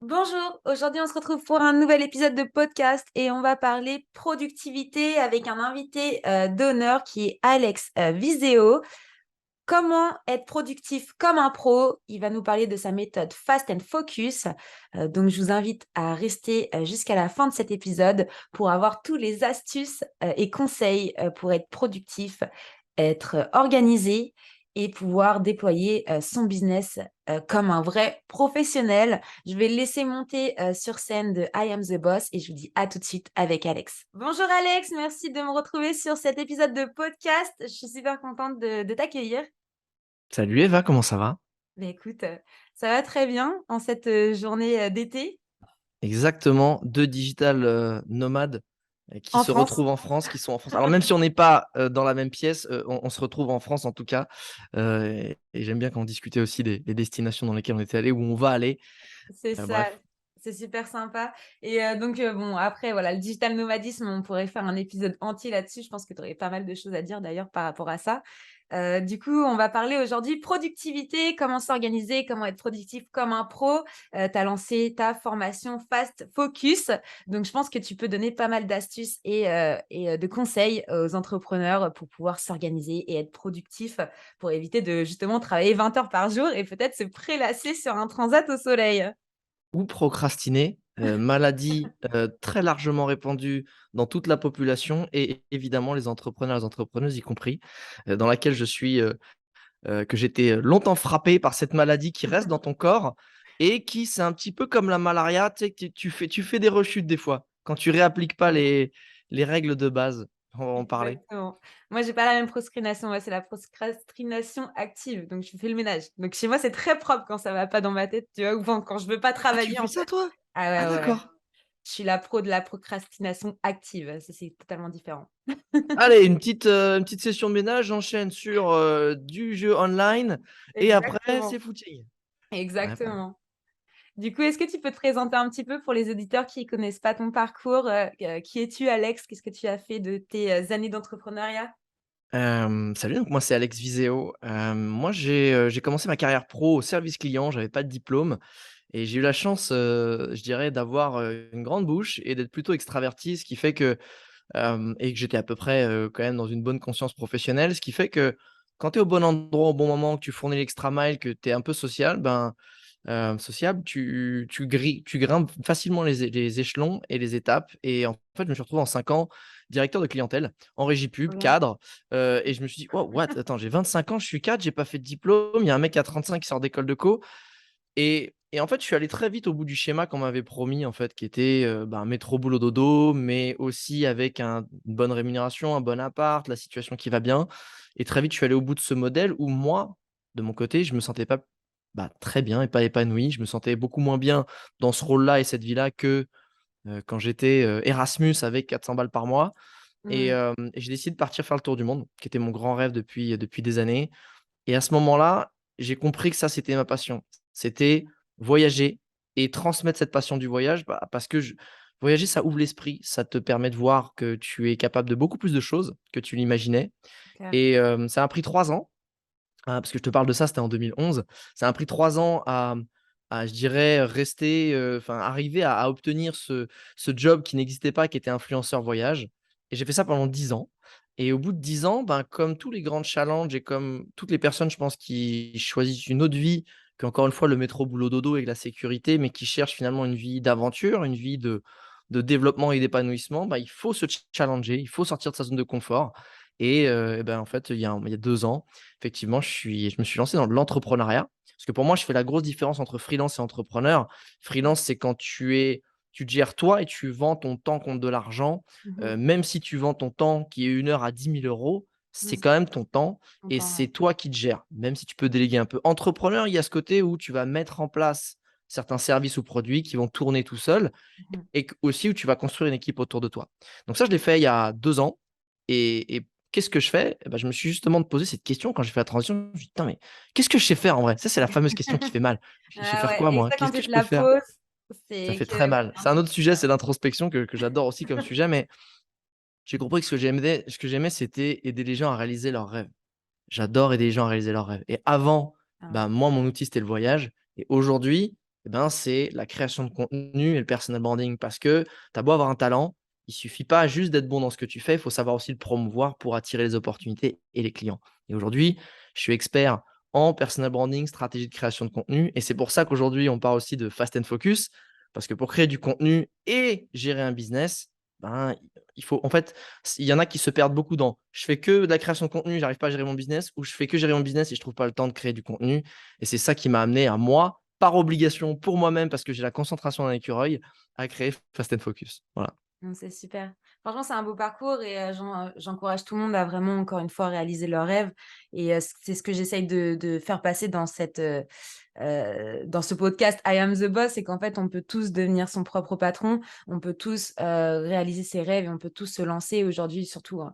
Bonjour, aujourd'hui on se retrouve pour un nouvel épisode de podcast et on va parler productivité avec un invité d'honneur qui est Alex Viseo. Comment être productif comme un pro? Il va nous parler de sa méthode Fast and Focus. Donc je vous invite à rester jusqu'à la fin de cet épisode pour avoir tous les astuces et conseils pour être productif, être organisé et pouvoir déployer son business comme un vrai professionnel. Je vais le laisser monter sur scène de I Am the Boss et je vous dis à tout de suite avec Alex. Bonjour Alex, merci de me retrouver sur cet épisode de podcast. Je suis super contente de t'accueillir. Salut Eva, comment ça va? Beh, écoute, ça va très bien en cette journée d'été Exactement, 2 digital, nomades, qui en se France. retrouvent en France, qui sont en France. Alors même si on n'est pas, dans la même pièce, on se retrouve en France en tout cas, et j'aime bien quand on discutait aussi des destinations dans lesquelles on était allés, où on va aller, C'est ça, bref. c'est super sympa et donc bon après voilà, le digital nomadisme, on pourrait faire un épisode entier là-dessus. Je pense que tu aurais pas mal de choses à dire d'ailleurs par rapport à ça. Du coup, on va parler aujourd'hui productivité, comment s'organiser, comment être productif comme un pro. Tu as lancé ta formation Fast Focus, donc je pense que tu peux donner pas mal d'astuces et de conseils aux entrepreneurs pour pouvoir s'organiser et être productif, pour éviter de justement travailler 20 heures par jour et peut-être se prélasser sur un transat au soleil. Ou procrastiner, maladie, très largement répandue dans toute la population et évidemment les entrepreneurs, les entrepreneuses y compris, dans laquelle je suis, que j'étais longtemps frappé par cette maladie qui reste dans ton corps et qui, c'est un petit peu comme la malaria, tu sais, que tu fais des rechutes des fois, quand tu réappliques pas les règles de base. On va en parler. Exactement. Moi, j'ai pas la même procrastination, moi, c'est la procrastination active, donc je fais le ménage. Donc chez moi, c'est très propre quand ça va pas dans ma tête, tu vois? Ou quand je veux pas Ah, tu travailler, fais en ça fait. toi? Ah Ah ouais, ouais, ouais. d'accord. Je suis la pro de la procrastination active, ça, c'est totalement différent. Allez, une petite session de ménage, j'enchaîne sur, du jeu online et après c'est Exactement, footing. Ouais, pas mal. exactement. Du coup, est-ce que tu peux te présenter un petit peu pour les auditeurs qui connaissent pas ton parcours? Qui es-tu, Alex? Qu'est-ce que tu as fait de tes, années d'entrepreneuriat? Salut, donc moi c'est Alex Viseo. Moi j'ai commencé ma carrière pro au service client, j'avais pas de diplôme et j'ai eu la chance, je dirais d'avoir, une grande bouche et d'être plutôt extraverti, ce qui fait que, et que j'étais à peu près, quand même dans une bonne conscience professionnelle. Ce qui fait que quand tu es au bon endroit au bon moment, que tu fournis l'extra mile, que tu es un peu social, ben, sociable, tu grimpes facilement les échelons et les étapes et en fait, je me suis retrouvé en 5 ans directeur de clientèle en régie Trop pub, bien. cadre, et je me suis dit: «Waouh, what? Attends, j'ai 25 ans, je suis cadre, j'ai pas fait de diplôme, il y a un mec à 35 qui sort d'école de co». Et en fait, je suis allé très vite au bout du schéma qu'on m'avait promis en fait, qui était, ben, métro boulot dodo, mais aussi avec une bonne rémunération, un bon appart, la situation qui va bien. Et très vite, je suis allé au bout de ce modèle où moi, de mon côté, je me sentais pas, bah, très bien et pas épanoui. Je me sentais beaucoup moins bien dans ce rôle-là et cette vie-là que, quand j'étais, Erasmus avec 400 balles par mois. Mmh. Et j'ai décidé de partir faire le tour du monde, qui était mon grand rêve depuis des années. Et à ce moment-là, j'ai compris que ça, c'était ma passion. C'était voyager et transmettre cette passion du voyage, bah, parce que voyager, ça ouvre l'esprit, ça te permet de voir que tu es capable de beaucoup plus de choses que tu l'imaginais. Clair. Et ça a pris 3 ans, parce que je te parle de ça, c'était en 2011. Ça a pris 3 ans à je dirais, rester, enfin arriver à obtenir ce job qui n'existait pas, qui était influenceur voyage. Et j'ai fait ça pendant 10 ans. Et au bout de 10 ans, ben, comme tous les grands challenges et comme toutes les personnes, je pense, qui choisissent une autre vie qu'encore une fois le métro boulot dodo et la sécurité, mais qui cherchent finalement une vie d'aventure, une vie de développement et d'épanouissement, bah, il faut se challenger, il faut sortir de sa zone de confort. Et ben, en fait, il y a 2 ans, effectivement, je me suis lancé dans l'entrepreneuriat. Parce que pour moi, je fais la grosse différence entre freelance et entrepreneur. Freelance, c'est quand tu te gères toi et tu vends ton temps contre de l'argent. Mmh mh. Même si tu vends ton temps qui est 1 heure à 10 000 €, c'est Mmh. quand même ton temps et Content, c'est ouais. toi qui te gères, même si tu peux déléguer un peu. Entrepreneur, il y a ce côté où tu vas mettre en place certains services ou produits qui vont tourner tout seuls Mmh mh. et aussi où tu vas construire une équipe autour de toi. Donc ça, je l'ai fait il y a 2 ans et qu'est-ce que je fais? Et bah, je me suis justement posé cette question quand j'ai fait la transition. Je me suis dit: «Putain, mais qu'est-ce que je sais faire en vrai?» Ça, c'est la fameuse question qui fait mal. Je sais Ah faire ouais quoi et moi? ça, quand Qu'est-ce que tu je te peux la faire? poses, Ça c'est fait que très mal. c'est C'est un autre important. sujet, c'est l'introspection que j'adore aussi comme sujet, mais j'ai compris que ce que j'aimais, c'était aider les gens à réaliser leurs rêves. J'adore aider les gens à réaliser leurs rêves et avant, Ah ouais. bah, moi, mon outil, c'était le voyage et aujourd'hui, Eh ben, c'est la création de contenu et le personal branding. Parce que tu as beau avoir un talent, il suffit pas juste d'être bon dans ce que tu fais, il faut savoir aussi le promouvoir pour attirer les opportunités et les clients. Et aujourd'hui, je suis expert en personal branding, stratégie de création de contenu. Et c'est pour ça qu'aujourd'hui, on parle aussi de Fast and Focus. Parce que pour créer du contenu et gérer un business, ben, il faut, en fait, il y en a qui se perdent beaucoup dans je fais que de la création de contenu, j'arrive pas à gérer mon business, ou je fais que gérer mon business et je trouve pas le temps de créer du contenu. Et c'est ça qui m'a amené à moi, par obligation, pour moi-même, parce que j'ai la concentration d'un écureuil, à créer Fast and Focus. Voilà. C'est super. Franchement, c'est un beau parcours et j'encourage tout le monde à vraiment, encore une fois, réaliser leurs rêves. Et c'est ce que j'essaye de faire passer dans ce podcast I Am the Boss, c'est qu'en fait, on peut tous devenir son propre patron, on peut tous réaliser ses rêves et on peut tous se lancer. Aujourd'hui, surtout, hein,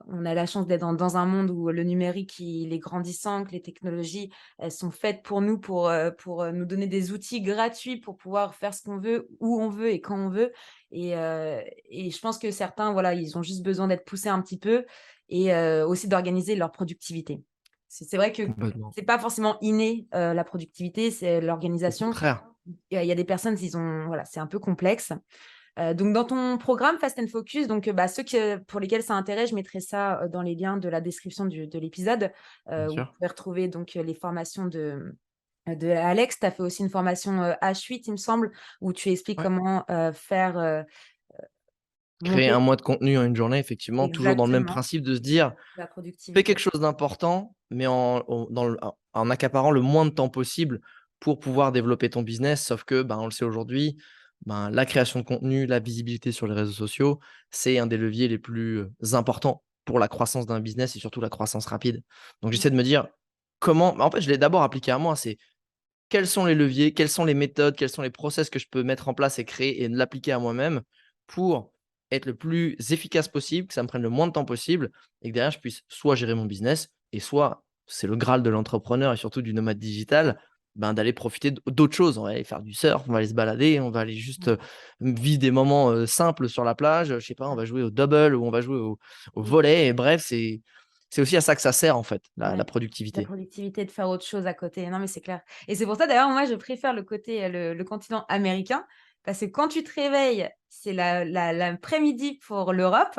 on a la chance d'être dans un monde où le numérique, il est grandissant, que les technologies, elles sont faites pour nous, pour nous donner des outils gratuits pour pouvoir faire ce qu'on veut, où on veut et quand on veut. Et je pense que certains, voilà, ils ont juste besoin d'être poussés un petit peu et aussi d'organiser leur productivité. C'est vrai que Complètement. c'est pas forcément inné, la productivité, c'est Au l'organisation. contraire. Il y a des personnes, voilà, c'est un peu complexe. Donc dans ton programme Fast and Focus, donc ceux pour lesquels ça intéresse, je mettrai ça, dans les liens de la description de l'épisode, Bien où vous sûr. pouvez retrouver donc les formations de Alex. Tu as fait aussi une formation, H8, il me semble, où tu expliques Ouais. comment, faire, Créer monter un mois de contenu en une journée, effectivement, toujours dans le même exactement principe de se dire la fais productivité. quelque chose d'important, mais en accaparant le moins de temps possible pour pouvoir développer ton business. Sauf que, ben, on le sait aujourd'hui, ben, la création de contenu, la visibilité sur les réseaux sociaux, c'est un des leviers les plus importants pour la croissance d'un business et surtout la croissance rapide. Donc, j'essaie de me dire comment, en fait, je l'ai d'abord appliqué à moi, c'est quels sont les leviers, quelles sont les méthodes, quels sont les process que je peux mettre en place et créer et l'appliquer à moi-même pour être le plus efficace possible, que ça me prenne le moins de temps possible et que derrière je puisse soit gérer mon business et soit, c'est le graal de l'entrepreneur et surtout du nomade digital, ben, d'aller profiter d'autres choses. On va aller faire du surf, on va aller se balader, on va aller juste vivre des moments simples sur la plage. Je sais pas, on va jouer au double ou on va jouer au Mmh. volley. Et bref, c'est aussi à ça que ça sert en fait, la Ouais, la productivité. productivité de faire autre chose à côté. Non, mais c'est clair. Et c'est pour ça d'ailleurs, moi, je préfère le côté, le continent américain, parce que quand tu te réveilles, c'est l'après-midi pour l'Europe.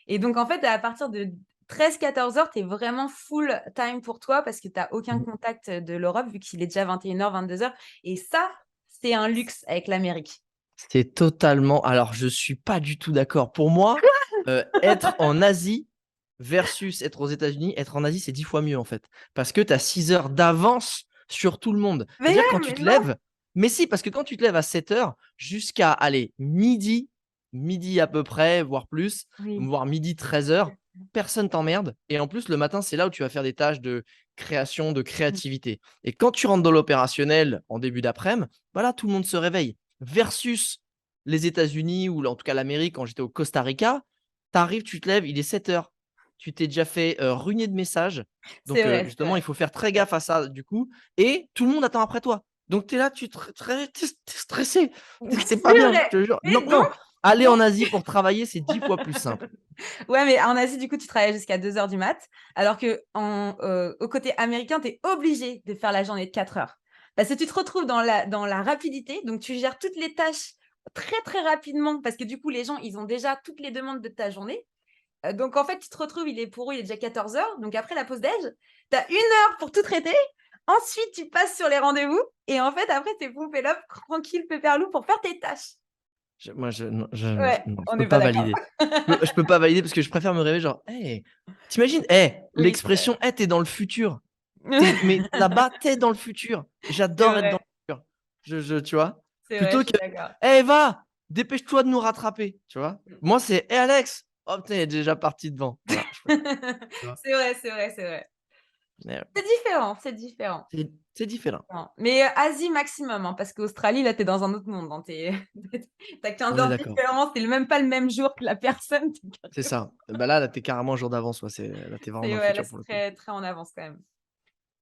Et donc, en fait, à partir de 13-14 heures, tu es vraiment full time pour toi parce que tu as aucun contact de l'Europe, vu qu'il est déjà 21 h, 22 h. Et ça, c'est un luxe avec l'Amérique. C'est totalement alors je suis pas du tout d'accord. Pour moi, être en Asie versus être aux États-Unis, être en Asie, c'est 10 fois mieux, en fait. Parce que tu as 6 heures d'avance sur tout le monde. Mais C'est-à-dire quand tu mais te non! lèves mais si, parce que quand tu te lèves à 7 heures jusqu'à, allez, midi à peu près, voire plus, Oui. voire 12h-13 h, personne t'emmerde et en plus, le matin, c'est là où tu vas faire des tâches de création, de Mmh. créativité et quand tu rentres dans l'opérationnel en début d'après-midi, bah là, tout le monde se réveille. Versus les États-Unis ou en tout cas l'Amérique quand j'étais au Costa Rica, tu arrives, tu te lèves, il est 7 heures. Tu t'es déjà fait, ruiner de messages. C'est Donc vrai, c'est justement, vrai. il faut faire très gaffe à ça du coup et tout le monde attend après toi. Donc tu es là, tu tu stressé. C'est pas C'est bien, vrai. je te jure. Mais Non, non, aller en Asie pour travailler, c'est 10 fois plus simple. ouais, mais en Asie, du coup, tu travailles jusqu'à 2 h du mat, alors que au côté américain, tu es obligé de faire la journée de 4 heures. Parce que tu te retrouves dans la rapidité, donc tu gères toutes les tâches très, très rapidement, parce que du coup, les gens, ils ont déjà toutes les demandes de ta journée. Donc en fait, tu te retrouves, pour eux, il est déjà 14 h. Donc après la pause déj, tu as 1 heure pour tout traiter. Ensuite, tu passes sur les rendez-vous. Et en fait, après, tu es pompé l'up, tranquille, pépère loup, pour faire tes tâches. Moi, je non, Ouais, non, je on peux n'est pas pas d'accord. valider. Je peux pas valider parce que je préfère me réveiller genre: «Hey!» tu Oui, c'est l'expression: «Hey, tu es dans le futur». Mais là-bas, tu es dans le futur. c'est J'adore être dans vrai, le futur. Tu vois? c'est vrai, Plutôt je suis que: d'accord. «Hey, va, dépêche-toi de nous rattraper», tu vois? Moi, c'est: «Hey, Alex!» oh putain, il est déjà parti devant. Voilà, je préfère, tu vois? C'est vrai, c'est vrai, c'est vrai. Mais C'est différent, c'est différent. c'est différent. Non, mais Asie maximum, hein, parce qu'Australie, là, tu es dans un autre monde, hein. Tu 15 On est heures de d'accord. différence, c'est même pas le même jour que la personne. C'est ça. Bah, là, tu es carrément un jour d'avance, ouais, là, tu es vraiment dans le Ouais, là, futur c'est pour le coup. très, très en avance quand même.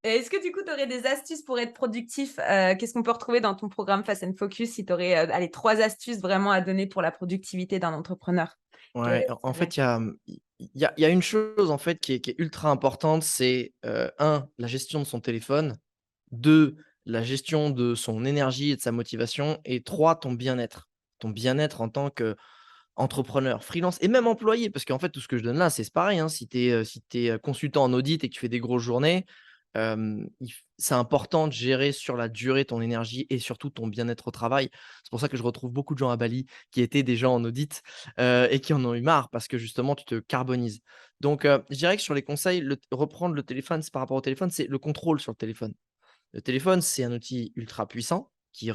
Et est-ce que du coup, tu aurais des astuces pour être productif? Qu'est-ce qu'on peut retrouver dans ton programme Fast and Focus si tu aurais, allez, 3 astuces vraiment à donner pour la productivité d'un entrepreneur? Quelles Ouais, en seraient? fait, il y a une chose, en fait, qui est ultra importante, c'est, 1, la gestion de son téléphone. 2, la gestion de son énergie et de sa motivation et 3 ton bien-être. Ton bien-être en tant qu'entrepreneur, freelance et même employé parce qu'en fait, tout ce que je donne là, c'est pareil, hein. Si tu es consultant en audit et que tu fais des grosses journées, il f c'est important de gérer sur la durée ton énergie et surtout ton bien-être au travail. C'est pour ça que je retrouve beaucoup de gens à Bali qui étaient des gens en audit, et qui en ont eu marre parce que justement tu te carbonises. Donc, je dirais que sur les conseils, reprendre le téléphone, c'est par rapport au téléphone, c'est le contrôle sur le téléphone. Le téléphone, c'est un outil ultra puissant qui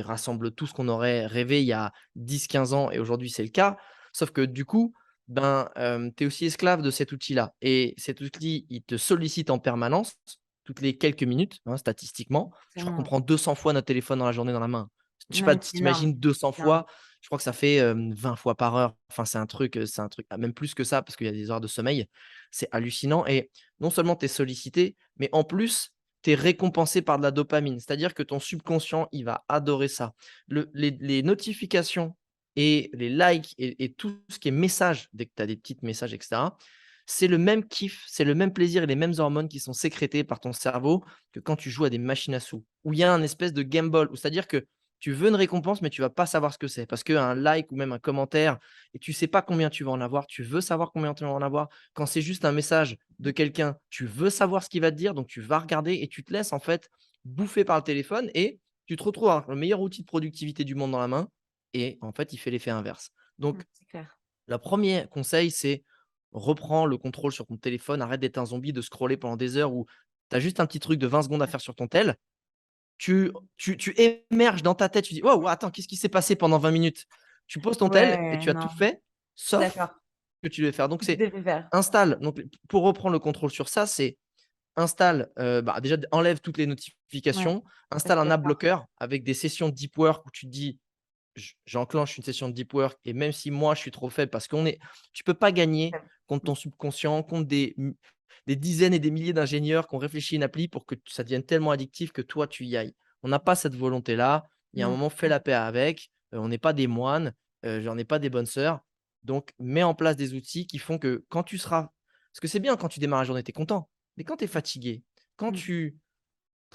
rassemble tout ce qu'on aurait rêvé il y a 10, 15 ans et aujourd'hui c'est le cas. Sauf que du coup, ben, tu es aussi esclave de cet outil-là et cet outil, il te sollicite en permanence, toutes les quelques minutes, hein, statistiquement. Je crois qu'on Forcément. prend 200 fois notre téléphone dans la journée dans la main. Je sais Non, pas mais si c'est tu énorme. imagines 200 C'est énorme. fois, je crois que ça fait, 20 fois par heure. Enfin, c'est un truc même plus que ça parce qu'il y a des heures de sommeil. C'est hallucinant et non seulement tu es sollicité, mais en plus, tu es récompensé par de la dopamine. C'est-à-dire que ton subconscient, il va adorer ça. Les notifications et les likes et tout ce qui est message, dès que tu as des petits messages, et cetera, c'est le même kiff, c'est le même plaisir et les mêmes hormones qui sont sécrétées par ton cerveau que quand tu joues à des machines à sous. Où il y a un espèce de gamble, c'est-à-dire que tu veux une récompense, mais tu vas pas savoir ce que c'est. Parce qu'un like ou même un commentaire, et tu sais pas combien tu vas en avoir, tu veux savoir combien tu vas en avoir. Quand c'est juste un message de quelqu'un, tu veux savoir ce qu'il va te dire, donc tu vas regarder et tu te laisses en fait bouffer par le téléphone et tu te retrouves avec le meilleur outil de productivité du monde dans la main et en fait, il fait l'effet inverse. Donc, C'est clair. le premier conseil, c'est reprends le contrôle sur ton téléphone, arrête d'être un zombie, de scroller pendant des heures où tu as juste un petit truc de 20 secondes à faire sur ton tel. Tu émerges dans ta tête, tu dis: «Waouh, attends, qu'est-ce qui s'est passé pendant 20 minutes?» Tu poses ton tel et Ouais, tu as tout non, fait, je suis sauf d'accord. ce que tu devais faire. Donc Que tu c'est devais faire. installe donc pour reprendre le contrôle sur ça, c'est installe, bah, déjà enlève toutes les Ouais, notifications, ça, je installe suis un ad d'accord. blocker avec des sessions de deep work où tu te dis: J'enclenche une session de deep work et même si moi je suis trop faible parce qu'on est tu peux pas gagner Ouais. contre Mmh. ton subconscient, contre des dizaines et des milliers d'ingénieurs qui ont réfléchi une appli pour que ça devienne tellement addictif que toi tu y ailles. On n'a pas cette volonté-là. Il y a un Non, moment, fais la paix avec, on n'est pas des moines, on n'est pas des bonnes sœurs. Donc mets en place des outils qui font que quand tu seras parce que c'est bien quand tu démarres la journée, tu es content, mais quand tu es fatigué, quand mmh, tu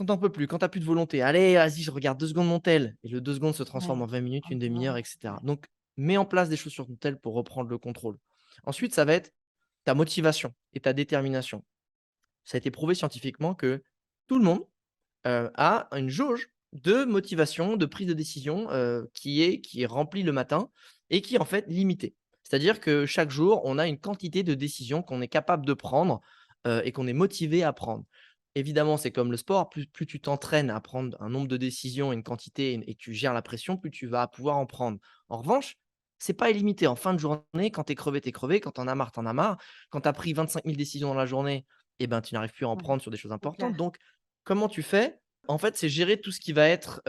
en peux plus, quand tu as plus de volonté, allez, vas-y, je regarde 2 secondes mon tel et le 2 secondes se transforme en ouais, 20 minutes, une demi heure, vraiment, et cetera. ouais. Donc, mets en place des choses sur ton tel pour reprendre le contrôle. Ensuite, ça va être ta motivation et ta détermination. Ça a été prouvé scientifiquement que tout le monde, a une jauge de motivation, de prise de décision, qui est remplie le matin et qui est en fait limitée. C'est-à-dire que chaque jour, on a une quantité de décisions qu'on est capable de prendre, et qu'on est motivé à prendre. Évidemment, c'est comme le sport, plus tu t'entraînes à prendre un nombre de décisions et une quantité et tu gères la pression, plus tu vas pouvoir en prendre. En revanche, c'est pas illimité. En fin de journée, quand tu es crevé, tu es crevé, quand tu en as marre, tu en as marre. Quand tu as pris 25 000 décisions dans la journée, et ben, tu n'arrives plus à en Ouais, prendre sur des choses c'est importantes. clair. Donc comment tu fais? En fait, c'est gérer tout ce qui va être,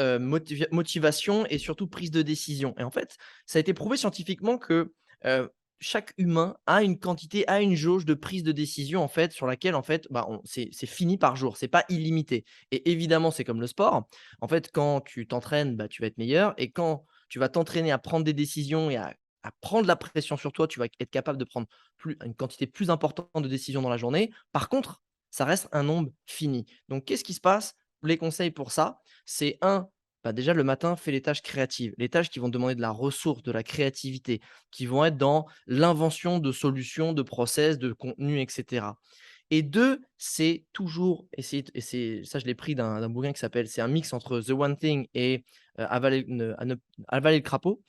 motivation et surtout prise de décision et en fait, ça a été prouvé scientifiquement que, heu, chaque humain a une quantité, a une jauge de prise de décision en fait, sur laquelle en fait, bah, on c'est fini par jour, c'est pas illimité et évidemment, c'est comme le sport. En fait, quand tu t'entraînes, bah, tu vas être meilleur et quand tu vas t'entraîner à prendre des décisions et à prendre la pression sur toi, tu vas être capable de prendre une quantité plus importante de décisions dans la journée. Par contre, ça reste un nombre fini. Donc, qu'est-ce qui se passe? Les conseils pour ça, c'est un, bah déjà le matin, fais les tâches créatives, les tâches qui vont demander de la ressource, de la créativité, qui vont être dans l'invention de solutions, de process, de contenu, etc. Et deux, c'est toujours essayer, et c'est ça, je l'ai pris d'un bouquin qui s'appelle, c'est un mix entre The One Thing et Avaler le crapaud.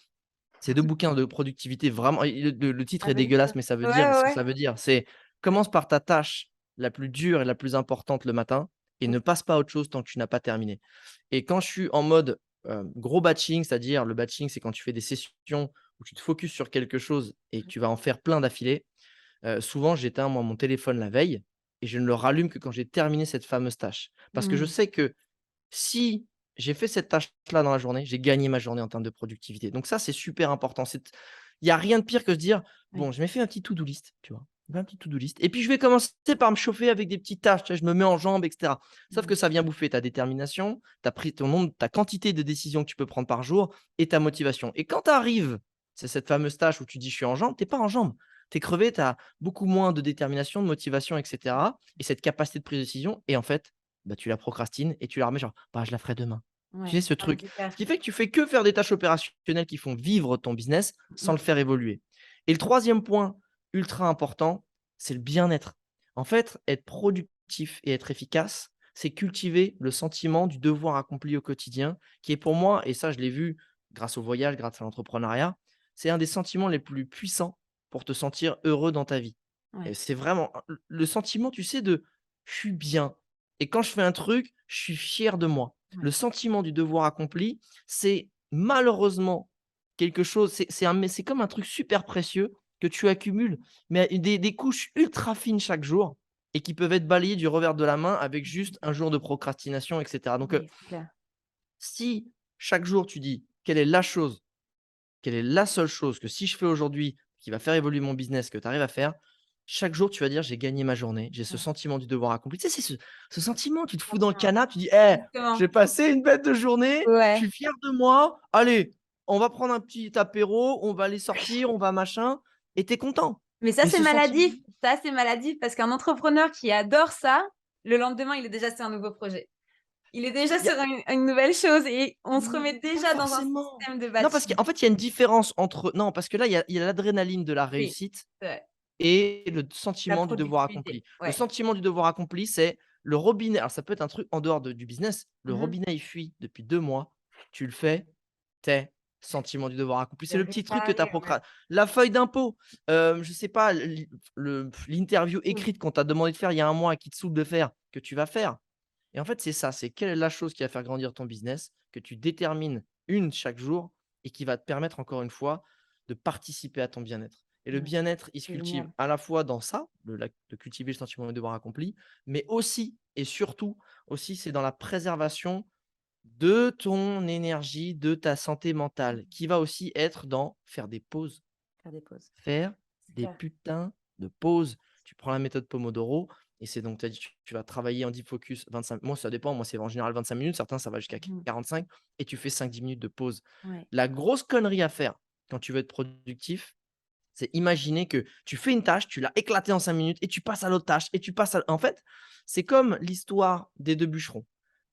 C'est 2 bouquins de productivité vraiment et le titre Ah est beh, dégueulasse, mais ça veut ouais, dire ouais, ce que ouais. ça veut dire. C'est: commence par ta tâche la plus dure et la plus importante le matin et ne OK. passe pas à autre chose tant que tu n'as pas terminé. Et quand je suis en mode, gros batching, c'est-à-dire le batching, c'est quand tu fais des sessions où tu te focuses sur quelque chose et que tu vas en faire plein d'affilée, souvent j'éteins moi mon téléphone la veille et je ne le rallume que quand j'ai terminé cette fameuse tâche. Parce que je Mmh. sais que si j'ai fait cette tâche-là dans la journée, j'ai gagné ma journée en termes de productivité. Donc ça, c'est super important. Il y a rien de pire que se dire: Oui. «Bon, je m'ai fait un petit to-do list», tu vois? Je me fais un petit to-do list et puis je vais commencer par me chauffer avec des petites tâches, tu vois? Je me mets en jambes et cetera. Sauf Mmh. que ça vient bouffer ta détermination, ta quantité de décisions que tu peux prendre par jour et ta motivation et quand tu arrives, c'est cette fameuse tâche où tu dis: «Je suis en jambes», tu es pas en jambes. Tu es crevé, tu as beaucoup moins de détermination, de motivation et cetera et cette capacité de prise de décision et en fait, bah, tu la procrastines et tu la remets genre: «Bah, je la ferai demain». Tu sais Ouais. ce Ah, mais truc? c'est clair. Ce qui fait que tu fais que faire des tâches opérationnelles qui font vivre ton business sans Mmh. le faire évoluer. Et le troisième point ultra important, c'est le bien-être. En fait, être productif et être efficace, c'est cultiver le sentiment du devoir accompli au quotidien, qui est pour moi, et ça je l'ai vu grâce au voyage, grâce à l'entrepreneuriat, c'est un des sentiments les plus puissants pour te sentir heureux dans ta vie. Et Ouais. c'est vraiment le sentiment, tu sais, de je suis bien. Et quand je fais un truc, je suis fier de moi. Ouais. Le sentiment du devoir accompli, c'est malheureusement quelque chose, c'est comme un truc super précieux que tu accumules, mais des couches ultra fines chaque jour et qui peuvent être balayées du revers de la main avec juste un jour de procrastination, et cetera. Donc, Oui, c'est clair. si chaque jour tu dis: «Quelle est la chose, quelle est la seule chose que si je fais aujourd'hui qui va faire évoluer mon business, que tu arrives à faire?» Chaque jour, tu vas dire: «J'ai gagné ma journée». J'ai ce Ouais. sentiment du devoir accompli. Tu sais, c'est ce sentiment, tu te fous dans le Franchement, canapé, tu dis: «Eh, exactement. j'ai passé une bête de journée, je Ouais. suis fier de moi. Allez, on va prendre un petit apéro, on va aller sortir, on va machin» et tu es content. Mais ça, Et c'est ce sentiment maladif. Ça, c'est maladif parce qu'un entrepreneur qui adore ça, le lendemain, il est déjà sur un nouveau projet. Il est déjà il y a sur une nouvelle chose et on se remet pas déjà dans un forcément. système de Non, parce batching. qu'en fait, il y a une différence entre non, parce que là, il y a l'adrénaline de la Oui, réussite c'est vrai. et le La sentiment du devoir productivité. accompli. Le Ouais. sentiment du devoir accompli, c'est le robinet, alors ça peut être un truc en dehors du business, le Mmh mh. robinet, il fuit depuis 2 mois, tu le fais, tu sentiment du devoir accompli. De C'est le petit truc que tu as réparer, ouais. la feuille d'impôt, je sais pas, l'interview Mmh. écrite qu'on t'a demandé de faire il y a un mois et qui te saoule de faire, que tu vas faire. Et en fait, c'est ça, c'est quelle est la chose qui va faire grandir ton business, que tu détermines une chaque jour et qui va te permettre encore une fois de participer à ton bien-être. Et le Ouais, bien-être, il se c'est cultive génial. à la fois dans ça, de cultiver le sentiment de devoir accompli, mais aussi et surtout aussi, c'est dans la préservation de ton énergie, de ta santé mentale, Mmh. qui va aussi être dans faire des pauses. Faire des pauses. Faire C'est des clair. putains de pauses. Tu prends la méthode Pomodoro et c'est donc tu as dit tu vas travailler en deep focus 25, moi ça dépend, moi c'est en général 25 minutes, certains ça va jusqu'à Mmh mh. 45 et tu fais 5-10 minutes de pause. Ouais. La grosse connerie à faire quand tu veux être productif, c'est imaginer que tu fais une tâche, tu l'as éclatée en 5 minutes et tu passes à l'autre tâche et tu passes à en fait, c'est comme l'histoire des 2 bûcherons.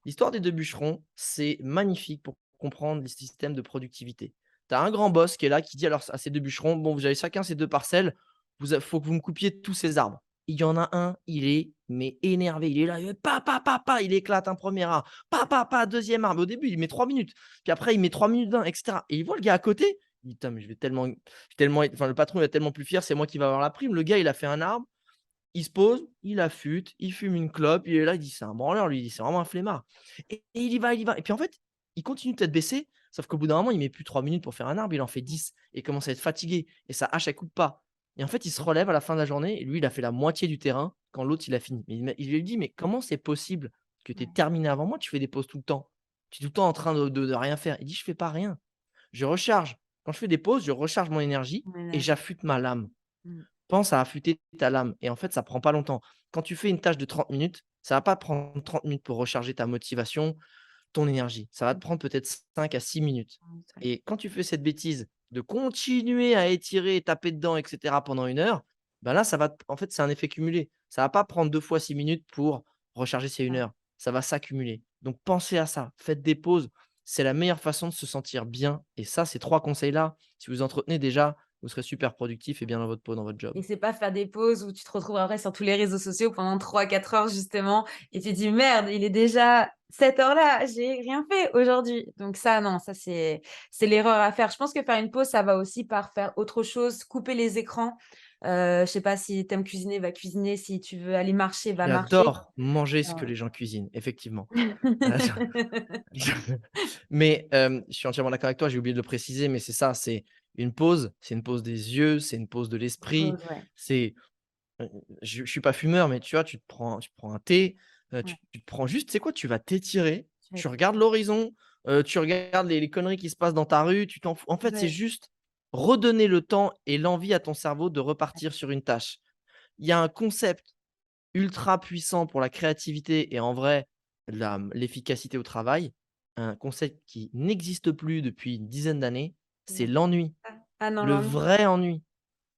L'histoire des 2 bûcherons, c'est magnifique pour comprendre les systèmes de productivité. Tu as un grand boss qui est là, qui dit alors à ces 2 bûcherons: «Bon, vous avez chacun ces 2 parcelles, il faut que vous me coupiez tous ces arbres». Il y en a un, il est mais énervé, il est là, il fait pa pa pa pa, il éclate un premier arbre, pa pa pa, 2e arbre. Au début, il met 3 minutes, puis après il met 3 minutes d'un et cetera et il voit le gars à côté, il dit: «Putain, mais je vais tellement enfin, le patron, il est tellement plus fier, c'est moi qui va avoir la prime». Le gars, il a fait un arbre, il se pose, il affûte, il fume une clope, il est là, il dit: «C'est un branleur lui, c'est vraiment un flemmard» et il y va, il y va et puis en fait, il continue tête baissée, sauf qu'au bout d'un moment, il met plus 3 minutes pour faire un arbre, il en fait 10 et il commence à être fatigué et sa hache, elle coupe pas et en fait, il se relève à la fin de la journée et lui, il a fait la moitié du terrain quand l'autre, il a fini. Mais il lui dit: «Mais comment c'est possible que tu aies Ouais. terminé avant moi? Tu fais des pauses tout le temps. Tu es tout le temps en train de rien faire». Il dit: «Je fais pas rien. Je recharge. Quand je fais des pauses, je recharge mon énergie Mon et énergie. j'affûte ma lame». Mmh. Pense à affûter ta lame et en fait, ça prend pas longtemps. Quand tu fais une tâche de 30 minutes, ça va pas prendre 30 minutes pour recharger ta motivation, ton énergie. Ça va te prendre peut-être 5 à 6 minutes Ouais. et quand tu fais cette bêtise de continuer à étirer, taper dedans et cetera pendant 1 heure, ben là, ça va t en fait, c'est un effet cumulé. Ça va pas prendre 2 fois 6 minutes pour recharger ces 1 heure. Ça va s'accumuler. Donc pensez à ça, faites des pauses. C'est la meilleure façon de se sentir bien et ça, ces 3 conseils-là, si vous entretenez déjà, vous serez super productif et bien dans votre peau, dans votre job. Et c'est pas faire des pauses où tu te retrouves après sur tous les réseaux sociaux pendant 3-4 heures justement et tu te dis: «Merde, il est déjà cette heure-là, j'ai rien fait aujourd'hui». Donc ça non, ça c'est l'erreur à faire. Je pense que faire une pause, ça va aussi par faire autre chose, couper les écrans. Je sais pas si tu aimes cuisiner, va cuisiner, si tu veux aller marcher, va marcher. J'adore manger ce que Heu les gens cuisinent, effectivement. Heu, je mais je suis entièrement d'accord avec toi, j'ai oublié de le préciser, mais c'est ça, c'est une pause des yeux, c'est une pause de l'esprit, Pause, ouais, c'est Heu, je suis pas fumeur, mais tu vois, tu te prends un thé, ouais, tu te prends juste tu sais quoi? Tu vas t'étirer, tu vas tu être regardes l'horizon, tu regardes les conneries qui se passent dans ta rue, tu t'en fous. En fait, c'est ouais, juste redonner le temps et l'envie à ton cerveau de repartir sur une tâche. Il y a un concept ultra puissant pour la créativité et en vrai l'efficacité au travail, un concept qui n'existe plus depuis une dizaine d'années, c'est ouais. l'ennui, Ah non, le l'ennui, vrai ennui.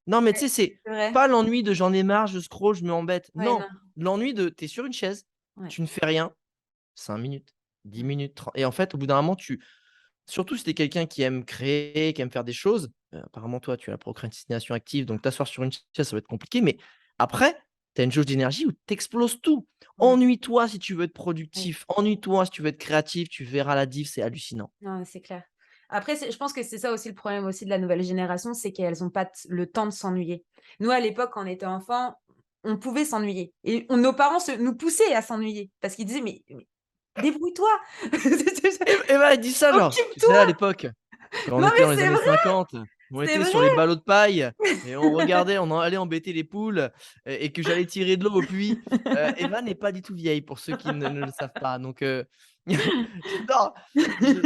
Non, mais tu sais, c'est c'est vrai. pas l'ennui de «j'en ai marre, je scrolle, je m'embête». Ouais, Non, non, l'ennui de tu es sur une chaise, ouais, tu ne fais rien 5 minutes, 10 minutes, 30 et en fait, au bout d'un moment, surtout si tu es quelqu'un qui aime créer, qui aime faire des choses, apparemment toi tu as la procrastination active, donc t'asseoir sur une chaise, ça va être compliqué, mais après, tu as une jauge d'énergie où tu exploses tout. Ouais, Ennuie-toi si tu veux être ouais. productif, ennuie-toi si tu veux être créatif, tu verras la diff, c'est hallucinant. Non, c'est clair. Après, je pense que c'est ça aussi le problème aussi de la nouvelle génération, c'est qu'elles ont pas le temps de s'ennuyer. Nous, à l'époque, quand on était enfant, on pouvait s'ennuyer. Et nos parents nous poussaient à s'ennuyer parce qu'ils disaient, mais débrouille-toi, Et bah, elle dit ça genre, tu sais à occupe-toi. l'époque, quand on Non, était dans mais les c'est années vrai, 50, on c'est était vrai. sur les ballots de paille et on regardait, on en allait embêter les poules et que j'allais tirer de l'eau au puits. Eva n'est pas du tout vieille pour ceux qui ne le savent pas donc j'adore, je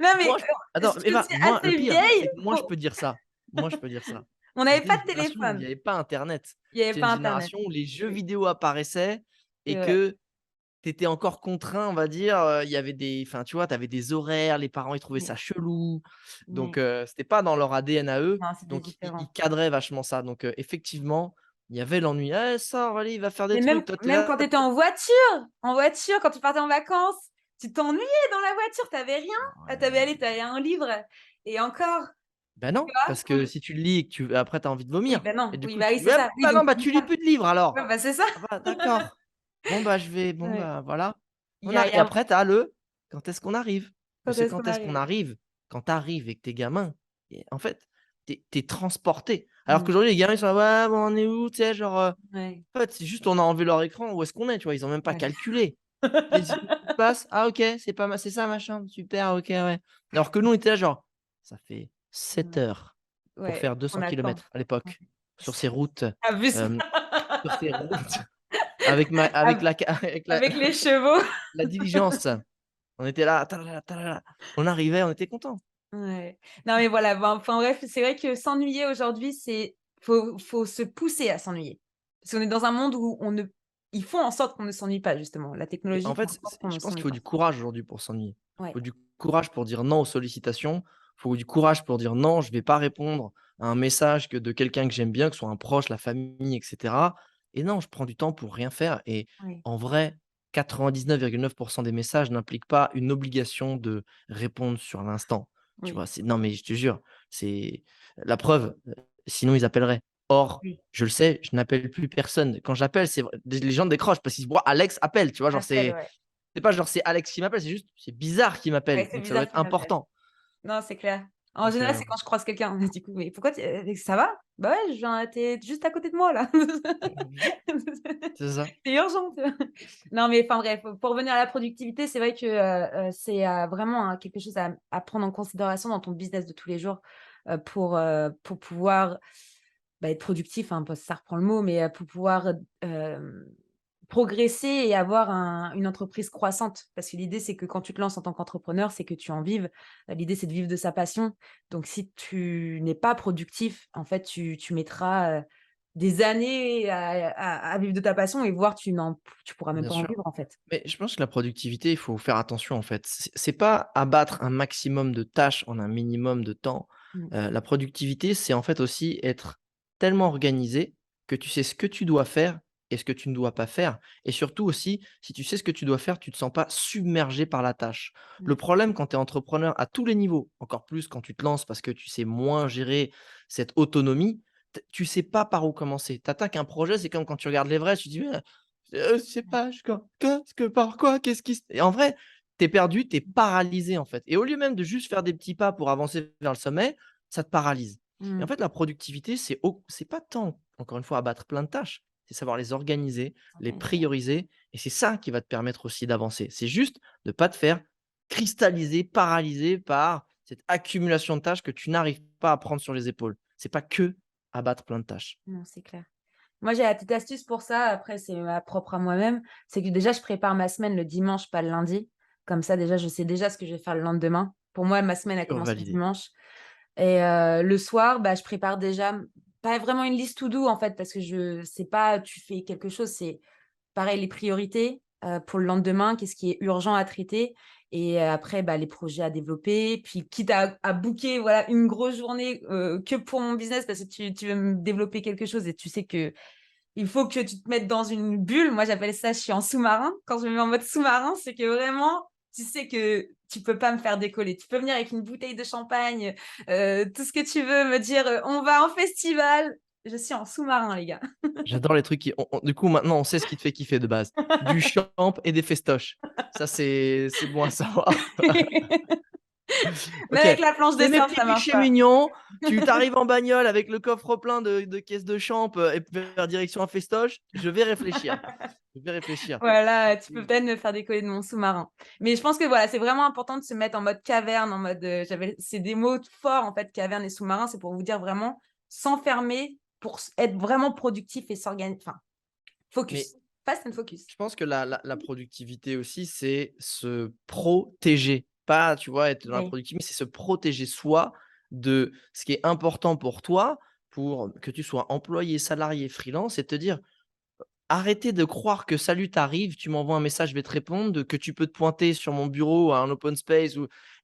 Non, mais moi je attends, je suis Eva, aussi moi le assez pire, c'est vieille que moi je peux dire ça. Moi je peux dire ça. On n'avait J'étais pas une de génération où il y téléphone, avait pas internet. il y avait J'étais pas une internet. génération où les jeux Oui, vidéo apparaissaient c'est et vrai. que tu étais encore contraint, on va dire, il y avait des enfin, tu vois, tu avais des horaires, les parents, ils trouvaient Oui, ça chelou. Donc, oui. c'était pas dans leur ADN à eux, Non, c'était donc ils différent. cadraient vachement ça. Donc, effectivement, il y avait l'ennui: «Eh sors, allez, il va faire des Mais trucs». Toi, tu es même là quand tu étais en voiture, quand tu partais en vacances, tu t'ennuyais dans la voiture, tu avais rien. Ah, tu avais ouais. tu avais un livre et encore, Bah tu non, vois? parce que si tu le lis et que après tu as envie de Oui, vomir bah, non, et du oui, coup bah, tu oui, dis: c'est «Ouais, ça. Oui, bah donc non, bah tu lis tu lis pas. plus de livres alors». Ouais, bah, c'est ça. «Ah bah d'accord. Bon bah je vais bon Ouais. bah voilà». Il Et y a après tu as le: «Quand est-ce qu'on arrive?» Mais quand ce est-ce quand qu'on est-ce qu'on arrive? arrive, quand tu arrives et que tu es gamin et en fait, tu es transporté. Alors Mmh. qu'aujourd'hui les gamins ils sont là: «Ouais, bon on est où?» Tu sais genre, Ouais, en fait c'est juste on a enlevé leur écran, où est-ce qu'on est, tu vois? Ils ont même pas ouais. calculé. «Qu'est-ce qui se passe? Ah OK, c'est ça machin, super, OK, ouais». Alors que nous on était là genre: «Ça fait 7 Mmh. heures pour Ouais, faire on 200 attend. kilomètres à l'époque, sur ces routes, Abuse. hem, sur ces routes avec ma avec Ab la ca avec la avec les chevaux. la diligence». On était là, talala, talala. On arrivait, on était contents. Ouais. Non, mais voilà, ben, enfin bref, c'est vrai que s'ennuyer aujourd'hui, faut se pousser à s'ennuyer. Parce qu'on est dans un monde où ils font en sorte qu'on ne s'ennuie pas justement. La Et technologie en fait fait, en sorte qu'on ne je pense qu'il s'ennuie faut pas. du courage aujourd'hui pour s'ennuyer. Il Ouais, faut du courage pour dire non aux sollicitations. Il faut du courage pour dire non, je vais pas répondre à un message de quelqu'un que j'aime bien, que ce soit un proche, la famille, et cetera. Et non, je prends du temps pour rien faire. Et ouais, en vrai, 99,9 des messages n'impliquent pas une obligation de répondre sur l'instant. Tu oui, vois? Non, mais je te jure, c'est la preuve, sinon ils appelleraient. Or, oui. je le sais, je n'appelle plus personne. Quand j'appelle, c'est vrai les gens décrochent parce qu'ils se voient Alex appelle, tu vois? Genre Appel, ouais. c'est pas genre c'est Alex qui m'appelle, c'est juste c'est bizarre qu'il Ouais, m'appelle, c'est donc ça doit bizarre être qu'il m'appelle. important. Non, c'est clair. En Donc général, c'est quand je croise quelqu'un. Du coup: «Mais pourquoi ça va?» «Bah ouais, je viens tu juste à côté de moi là». c'est ça. C'est urgent, tu vois? Non, mais enfin bref, pour revenir à la productivité, c'est vrai que, c'est, vraiment, quelque chose à prendre en considération dans ton business de tous les jours, pour pouvoir, bah, être productif, hein, parce que ça reprend le mot, mais, pour pouvoir, progresser et avoir une entreprise croissante. Parce que l'idée, c'est que quand tu te lances en tant qu'entrepreneur, c'est que tu en vives. L'idée, c'est de vivre de sa passion. Donc si tu n'es pas productif, en fait, tu mettras, des années à vivre de ta passion et voire tu pourras même Bien pas en sûr. vivre, en fait. Mais je pense que la productivité, il faut faire attention en fait. C'est pas abattre un maximum de tâches en un minimum de temps. Mmh. La productivité, c'est en fait aussi être tellement organisé que tu sais ce que tu dois faire et ce que tu ne dois pas faire. Et surtout aussi, si tu sais ce que tu dois faire, tu te sens pas submergé par la tâche. Le Ouais. problème quand tu es entrepreneur à tous les niveaux, encore plus quand tu te lances parce que tu sais moins gérer cette autonomie, tu sais pas par où commencer. Tu attaques un projet, c'est comme quand tu regardes l'Everest, tu dis je sais pas, je co qu'est-ce que par quoi? Qu'est-ce qui se et en vrai, tu es perdu, tu es paralysé, en fait et au lieu même de juste faire des petits pas pour avancer vers le sommet, ça te paralyse et en Mmh. fait, la productivité, c'est pas tant, encore une fois, abattre plein de tâches, c'est savoir les organiser, les S'organiser. prioriser et c'est ça qui va te permettre aussi d'avancer. C'est juste de pas te faire cristalliser, paralyser par cette accumulation de tâches que tu n'arrives pas à prendre sur les épaules. C'est pas que abattre plein de tâches. Non, c'est clair. Moi, j'ai la petite astuce pour ça, après c'est ma propre à moi-même, c'est que déjà je prépare ma semaine le dimanche, pas le lundi. Comme ça déjà, je sais déjà ce que je vais faire le lendemain. Pour moi, ma semaine, elle commence le Survalidé. dimanche et le soir, bah, je prépare déjà pas vraiment une liste to do en fait, parce que je c'est pas tu fais quelque chose, c'est pareil les priorités, pour le lendemain, qu'est-ce qui est urgent à traiter et après, bah, les projets à développer. Puis quitte à booker, voilà, une grosse journée, que pour mon business parce que tu veux me développer quelque chose et tu sais que il faut que tu te mettes dans une bulle. Moi, j'appelle ça, je suis en sous-marin. Quand je me mets en mode sous-marin, c'est que vraiment, tu sais que tu peux pas me faire décoller. Tu peux venir avec une bouteille de champagne, tout ce que tu veux, me dire, on va en festival. Je suis en sous-marin, les gars. J'adore les trucs qui du coup, maintenant, on sait ce qui te fait kiffer de base. Du champ et des festoches. Ça, c'est bon à savoir. Mais OK. avec la planche de C'est mes surf, petits ça marche péchés pas. mignons. Tu arrives en bagnole avec le coffre plein de caisses de champ, et vers direction un festoche. Je vais réfléchir. Je vais réfléchir. Voilà, tu peux Mmh. peut-être me faire décoller de mon sous-marin. Mais je pense que voilà, c'est vraiment important de se mettre en mode caverne, en mode, c'est des mots forts en fait, caverne et sous-marin, c'est pour vous dire vraiment s'enfermer pour être vraiment productif et enfin, Mais focus. Fast and focus. je pense que la productivité aussi, c'est se protéger. Pas, tu vois, être dans la Oui. productivité, mais c'est se protéger soi de ce qui est important pour toi, pour que tu sois employé, salarié, freelance et te dire: arrêtez de croire que salut, t'arrives, tu m'envoies un message, je vais te répondre, que tu peux te pointer sur mon bureau à un open space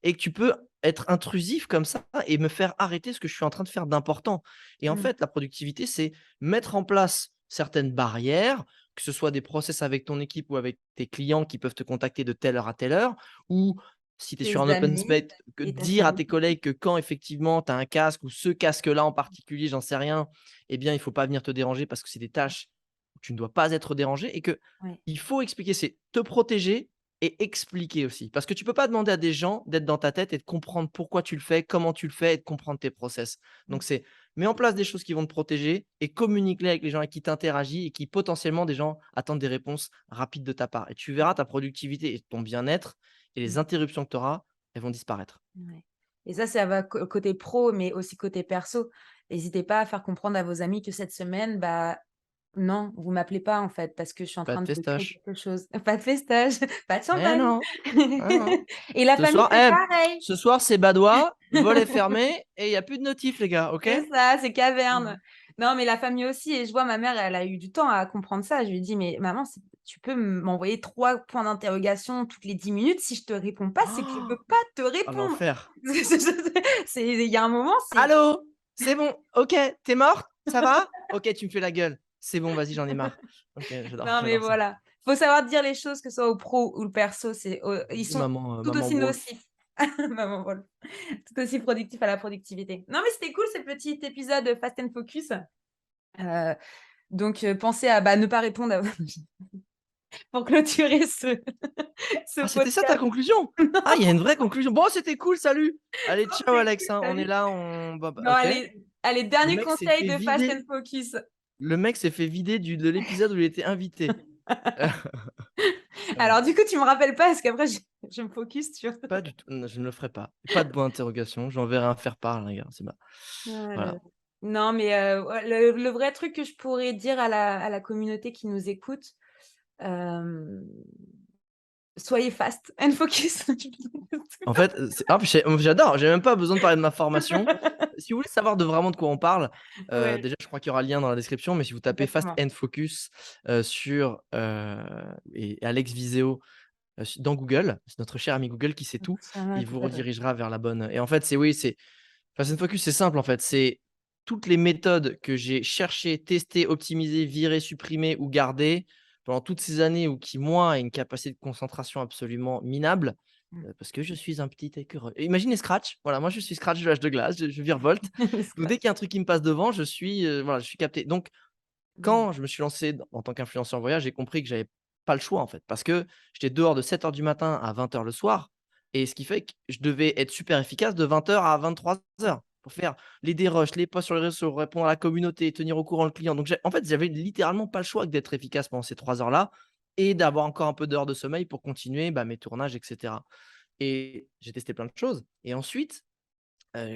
et que tu peux être intrusif comme ça et me faire arrêter ce que je suis en train de faire d'important. Et en Mmh. fait, la productivité, c'est mettre en place certaines barrières, que ce soit des process avec ton équipe ou avec tes clients qui peuvent te contacter de telle heure à telle heure, ou si tu es sur Tes un open amis space, que et ta dire à famille. tes collègues que quand effectivement tu as un casque ou ce casque-là en particulier, j'en sais rien, eh bien, il ne faut pas venir te déranger parce que c'est des tâches tu ne dois pas être dérangé et que Ouais. il faut expliquer, c'est te protéger et expliquer aussi. Parce que tu peux pas demander à des gens d'être dans ta tête et de comprendre pourquoi tu le fais, comment tu le fais et de comprendre tes process. Mmh. Donc c'est mets en place des choses qui vont te protéger et communique-les avec les gens avec qui tu interagis et qui potentiellement des gens attendent des réponses rapides de ta part. Et tu verras ta productivité et ton bien-être et les Mmh. interruptions que tu auras, elles vont disparaître. Ouais. Et ça va côté pro, mais aussi côté perso. N'hésitez pas à faire comprendre à vos amis que cette semaine, bah, non, vous m'appelez pas en fait, parce que je suis en Pas train de de créer festoche. quelque chose. Pas de festage, pas de Eh champagne. non, ah non. Et la Ce famille, soir, c'est pareil. ce soir, c'est badois, vol est fermé et il y a plus de notifs, les gars, OK? C'est ça, c'est caverne. Mmh. Non, mais la famille aussi et je vois ma mère, elle a eu du temps à comprendre ça. Je lui ai dit: «Mais maman, tu peux m'envoyer 3 points d'interrogation toutes les 10 minutes. Si je te réponds pas, c'est que je veux pas te Oh répondre». l'enfer. Il y a un moment, c'est «Allô? C'est bon, OK, tu es morte? Ça va? OK, tu me fais la gueule. C'est bon, vas-y, j'en ai marre». OK, non, mais j'adore ça. voilà. Faut savoir dire les choses, que ce soit au pro ou le perso, ils Dis sont maman, tout maman aussi Wolf. nocifs. Maman Wolf. Tout aussi productifs à la productivité. Non, mais c'était cool ce petit épisode Fast and Focus. Heu, donc pensez à, bah, ne pas répondre à pour clôturer ce Ah, c'était ça ta podcast. conclusion? Ah, il y a une vraie conclusion. Bon, c'était cool, salut. Allez, Non, ciao c'est Alex, cool, hein, on est salut. là, on bah, Bon, OK. allez, Le dernier mec s'est conseil fait de Fast and vider Focus. le mec s'est fait vider de l'épisode où il était invité. Voilà. Alors du coup, tu me rappelles pas parce qu'après je me focus sur Pas du tout, je ne le ferai pas. Pas de point d'interrogation, j'enverrai un faire-part, les gars, c'est bah, oh là là. voilà. Non, mais ouais, le vrai truc que je pourrais dire à la communauté qui nous écoute, hem, soyez fast and focus. En fait, c'est ah, puis j'adore, j'ai même pas besoin de parler de ma formation. Si vous voulez savoir vraiment de quoi on parle, Ouais, déjà je crois qu'il y aura le lien dans la description, mais si vous tapez Fast exactement. and Focus, sur, et Alex Viseo, dans Google, c'est notre cher ami Google qui sait tout, Tout il vous à fait. redirigera vers la bonne et en fait, c'est oui, c'est Fast and Focus, c'est simple en fait, c'est toutes les méthodes que j'ai cherchées, testées, optimisées, virées, supprimées ou gardées pendant toutes ces années ou qui, moi, a une capacité de concentration absolument minable, Mmh. parce que je suis un petit écureuil. Imaginez Scratch, voilà, moi je suis Scratch de l'âge de glace, je virevolte. Donc dès qu'il y a un truc qui me passe devant, je suis, voilà, je suis capté. Donc Mmh. quand je me suis lancé en tant qu'influenceur voyage, j'ai compris que j'avais pas le choix en fait, parce que j'étais dehors de 7 heures du matin à 20 heures le soir et ce qui fait que je devais être super efficace de 20 heures à 23 heures pour faire les dérushs, les posts sur les réseaux, répondre à la communauté, tenir au courant le client. Donc en fait, j'avais littéralement pas le choix que d'être efficace pendant ces 3 heures-là et d'avoir encore un peu d'heures de sommeil pour continuer, bah, mes tournages et cetera et j'ai testé plein de choses et ensuite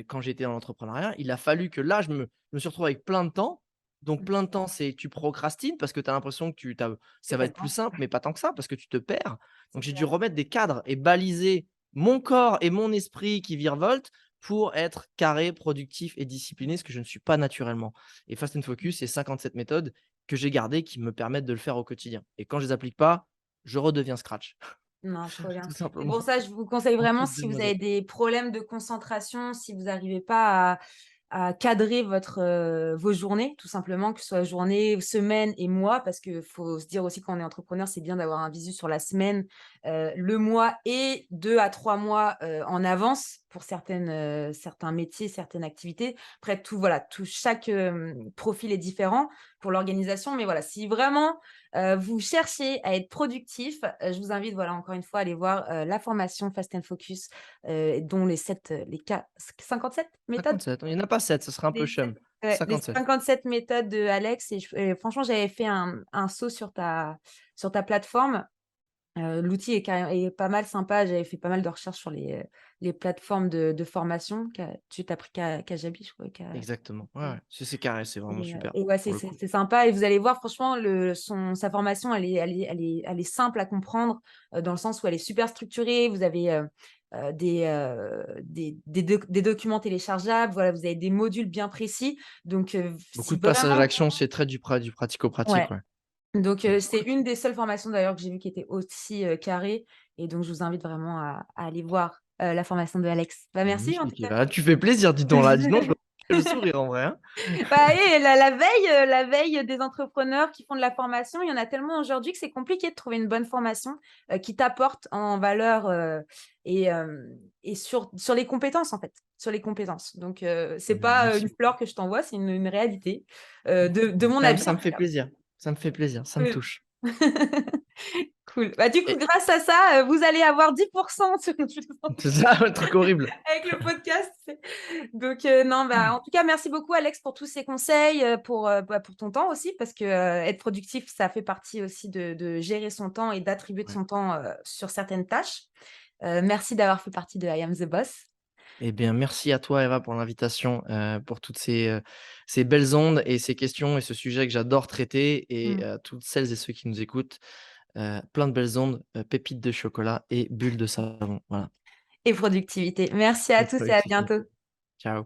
quand j'étais dans l'entrepreneuriat, il a fallu que là, je me suis retrouvé avec plein de temps. Donc plein de temps, c'est tu procrastines parce que tu as l'impression que ça va être plus Complètement, simple, mais pas tant que ça parce que tu te perds. c'est Donc j'ai dû clair. remettre des cadres et baliser mon corps et mon esprit qui virevoltent pour être carré, productif et discipliné, ce que je ne suis pas naturellement. Et Fast and Focus, c'est 57 méthodes que j'ai gardées qui me permettent de le faire au quotidien. Et quand je les applique pas, je redeviens Scratch, Non, trop bien. tout C'est pour simplement, ça, je vous conseille en vraiment toute si vous avez démago. des problèmes de concentration, si vous n'arrivez pas à cadrer vos journées, tout simplement, que ce soit journée, semaine et mois, parce qu'il faut se dire aussi quand on est entrepreneur, c'est bien d'avoir un visu sur la semaine, le mois et 2 à 3 mois, en avance pour certains métiers, certaines activités. Après chaque, profil est différent pour l'organisation, mais voilà, si vraiment, vous cherchez à être productif, je vous invite, voilà, encore une fois, à aller voir, la formation Fast and Focus, dont les 57 méthodes? 57, il y en a pas 7, ce serait un peu Les sept chum. Ouais, les 57. 57 méthodes de Alex et franchement, j'avais fait un saut sur ta plateforme. L'outil est pas mal sympa. J'avais fait pas mal de recherches sur les plateformes de formation. Tu as pris Kajabi, je crois, Exactement. Ouais, ouais. ouais. C'est carré, c'est vraiment super Et ouais, pour c'est le c'est coup. c'est sympa et vous allez voir franchement sa formation, elle est simple à comprendre, dans le sens où elle est super structurée. Vous avez, des documents téléchargeables, voilà, vous avez des modules bien précis. Donc, Beaucoup si de passages à vraiment l'action, c'est très du pratico-pratique, ouais, ouais. donc, Mmh. c'est une des seules formations d'ailleurs que j'ai vues qui était aussi, carrée et donc je vous invite vraiment à aller voir, la formation de Alex. Bah, merci en tout Magnifique. cas. Ah, tu fais plaisir, dis donc là, dis donc, je vois le sourire en vrai, hein. Bah, et la veille des entrepreneurs qui font de la formation, il y en a tellement aujourd'hui que c'est compliqué de trouver une bonne formation, qui t'apporte en valeur, et sur les compétences, en fait, sur les compétences. Donc, c'est pas, Merci une beaucoup. fleur que je t'envoie, c'est une réalité, de mon avis, Ça en me tout fait cas. plaisir. Ça me fait plaisir, ça me Cool. touche. Cool. Bah, du coup, Et grâce à ça, vous allez avoir 10 sur c'est ça, le truc horrible. avec le podcast. Donc, non, bah, en tout cas, merci beaucoup, Alex, pour tous ces conseils, pour ton temps aussi, parce que être productif, ça fait partie aussi de gérer son temps et d'attribuer de Ouais. son temps sur certaines tâches. Merci d'avoir fait partie de I Am the Boss. Eh bien, merci à toi, Eva, pour l'invitation, pour toutes ces belles ondes et ces questions et ce sujet que j'adore traiter et Mm. toutes celles et ceux qui nous écoutent, plein de belles ondes, pépites de chocolat et bulles de savon. Voilà. Et productivité. Merci à Et tous et à productivité. bientôt. Ciao.